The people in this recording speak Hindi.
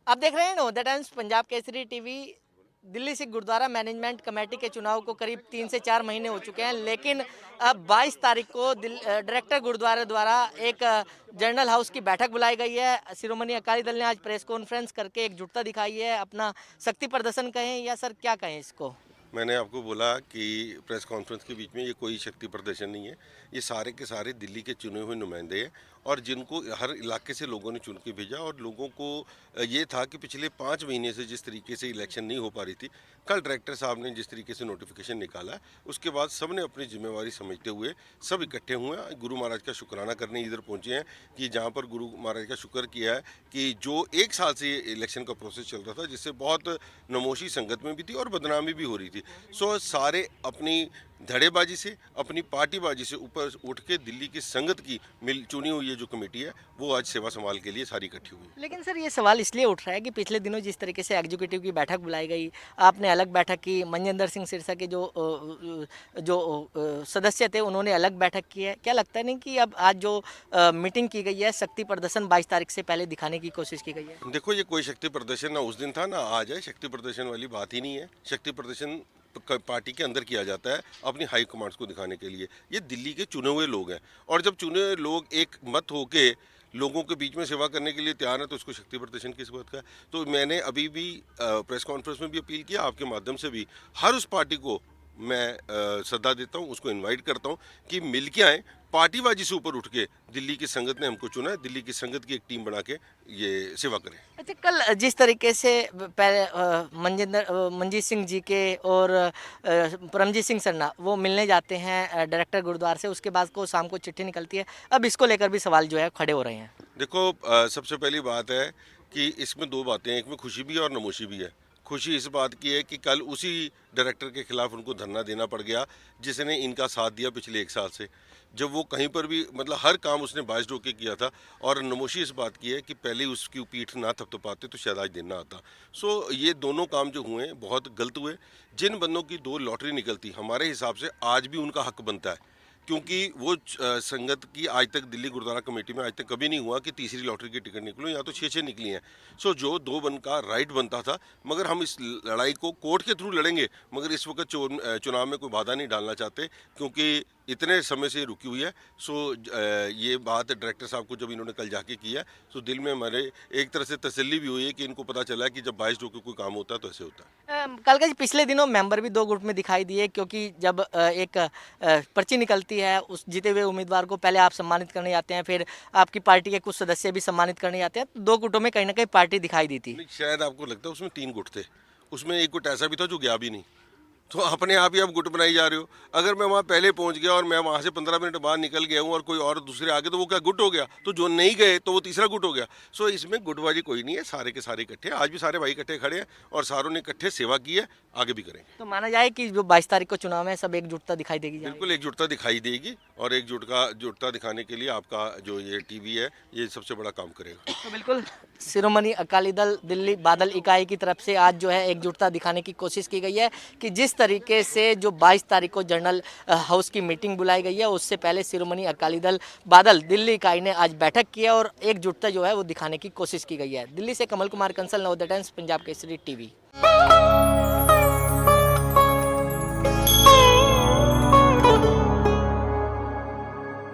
आप देख रहे हैं नो द Times Punjab Kesari TV. Delhi Sikh Gurdwara management committee के चुनाव को करीब 3 से 4 महीने हो चुके हैं, लेकिन अब 22 तारीख को डायरेक्टर गुरुद्वारा द्वारा एक जनरल हाउस की बैठक बुलाई गई है। शिरोमणि अकाली दल ने आज प्रेस कॉन्फ्रेंस करके एकजुटता दिखाई है, अपना शक्ति प्रदर्शन कहें या सर क्या कहें इसको। मैंने आपको बोला कि प्रेस कॉन्फ्रेंस के बीच में ये कोई शक्ति प्रदर्शन नहीं है। ये सारे के सारे दिल्ली के चुने हुए नुमाइंदे हैं और जिनको हर इलाके से लोगों ने चुन के भेजा। और लोगों को ये था कि पिछले 5 महीने से जिस तरीके से इलेक्शन नहीं हो पा रही थी, कल डायरेक्टर साहब ने जिस तरीके से नोटिफिकेशन निकाला, उसके बाद सब ने अपनी जिम्मेवारी समझते हुए सब इकट्ठे हुए हैं। गुरु महाराज का शुक्राना करने इधर पहुंचे हैं कि जहाँ पर गुरु महाराज का शुक्र किया है कि जो 1 साल से ये इलेक्शन का प्रोसेस चल रहा था, जिससे बहुत नमोशी संगत में भी थी और बदनामी भी हो रही थी। सो सारे अपनी धड़ेबाजी से, अपनी पार्टीबाजी से ऊपर उठ के दिल्ली की संगत की मिल चुनी हुई ये जो कमेटी है, वो आज सेवा संभाल के लिए सारी इकट्ठी हुई। लेकिन सर ये सवाल इसलिए उठ रहा है कि पिछले दिनों जिस तरीके से एग्जीक्यूटिव की बैठक बुलाई गई, आपने अलग बैठक की, मनजिंदर सिंह सिरसा के जो सदस्य थे उन्होंने अलग बैठक की है। क्या लगता है नहीं कि अब आज जो मीटिंग की गई है, शक्ति प्रदर्शन 22 तारीख से पहले दिखाने की कोशिश की गई है। देखो, ये कोई शक्ति प्रदर्शन ना उस दिन था ना आज है। शक्ति प्रदर्शन वाली बात ही नहीं है। शक्ति प्रदर्शन पार्टी के अंदर किया जाता है अपनी हाई कमांड्स को दिखाने के लिए। ये दिल्ली के चुने हुए लोग हैं और जब चुने हुए लोग एक मत होके लोगों के बीच में सेवा करने के लिए तैयार है तो उसको शक्ति प्रदर्शन किस बात का है। तो मैंने अभी भी प्रेस कॉन्फ्रेंस में भी अपील किया, आपके माध्यम से भी हर उस पार्टी को मैं सद्दा देता हूँ, उसको इनवाइट करता हूँ कि मिल के आएँ। पार्टीबाजी से ऊपर उठ के दिल्ली की संगत ने हमको चुना है, दिल्ली की संगत की एक टीम बना के ये सेवा करें। अच्छा, कल जिस तरीके से पहले मंजीत सिंह जी के और परमजीत सिंह सरना वो मिलने जाते हैं डायरेक्टर गुरुद्वारा से, उसके बाद को शाम को चिट्ठी निकलती है, अब इसको लेकर भी सवाल जो है खड़े हो रहे हैं। देखो, सबसे पहली बात है कि इसमें 2 बातें हैं, एक में खुशी भी है और नमोशी भी है। खुशी इस बात की है कि कल उसी डायरेक्टर के खिलाफ उनको धरना देना पड़ गया जिसने इनका साथ दिया पिछले 1 साल से, जब वो कहीं पर भी मतलब हर काम उसने बाइस होके किया था। और नमोशी इस बात की है कि पहले उसकी पीठ ना थपथपाते तो शायद आज दिन ना आता। सो ये दोनों काम जो हुए हैं बहुत गलत हुए। जिन बंदों की 2 लॉटरी निकलती, हमारे हिसाब से आज भी उनका हक बनता है, क्योंकि वो संगत की आज तक दिल्ली गुरुद्वारा कमेटी में आज तक कभी नहीं हुआ कि तीसरी लॉटरी की टिकट निकलो, या तो 6-6 निकली हैं। सो जो 2 बन का राइट बनता था, मगर हम इस लड़ाई को कोर्ट के थ्रू लड़ेंगे, मगर इस वक्त चुनाव में कोई बाधा नहीं डालना चाहते क्योंकि इतने समय से रुकी हुई है। सो ये बात डायरेक्टर साहब को जब इन्होंने कल जाके की है, तो दिल में हमारे एक तरह से तसल्ली भी हुई है कि इनको पता चला है कि जब 22 होकर कोई काम होता है तो ऐसे होता है। कल के पिछले दिनों मेंबर भी 2 गुट में दिखाई दिए, क्योंकि जब एक पर्ची निकलती है, उस जीते हुए उम्मीदवार को पहले आप सम्मानित करने जाते हैं, फिर आपकी पार्टी के कुछ सदस्य भी सम्मानित करने जाते हैं, तो 2 गुटों में कहीं ना कहीं पार्टी दिखाई दी थी। शायद आपको लगता है उसमें 3 गुट थे, उसमें एक गुट ऐसा भी था जो गया भी नहीं। तो अपने आप ही आप गुट बनाई जा रहे हो। अगर मैं वहाँ पहले पहुँच गया और मैं वहाँ से 15 मिनट बाद निकल गया हूँ और कोई और दूसरे आगे, तो वो क्या गुट हो गया? तो जो नहीं गए तो वो तीसरा गुट हो गया। सो इसमें गुटबाजी कोई नहीं है, सारे के सारे इकट्ठे हैं। आज भी सारे भाई इकट्ठे खड़े हैं और सारों ने इकट्ठे सेवा की है, आगे भी करेंगे। तो माना जाए कि जो 22 तारीख को चुनाव है, सब एकजुटता दिखाई देगी। बिल्कुल एकजुटता दिखाई देगी और एकजुटता दिखाने के लिए आपका जो ये टीवी है, ये सबसे बड़ा काम करेगा। तो बिल्कुल शिरोमणि अकाली दल दिल्ली बादल इकाई की तरफ से आज जो है एकजुटता दिखाने की कोशिश की गई है कि जिस तरीके से जो 22 तारीख को जनरल हाउस की मीटिंग बुलाई गई है, उससे पहले शिरोमणि अकाली दल बादल दिल्ली इकाई ने आज बैठक की है और एकजुटता जो है वो दिखाने की कोशिश की गई है। दिल्ली से कमल कुमार कंसल, नवोदय टाइम्स, पंजाब केसरी टीवी।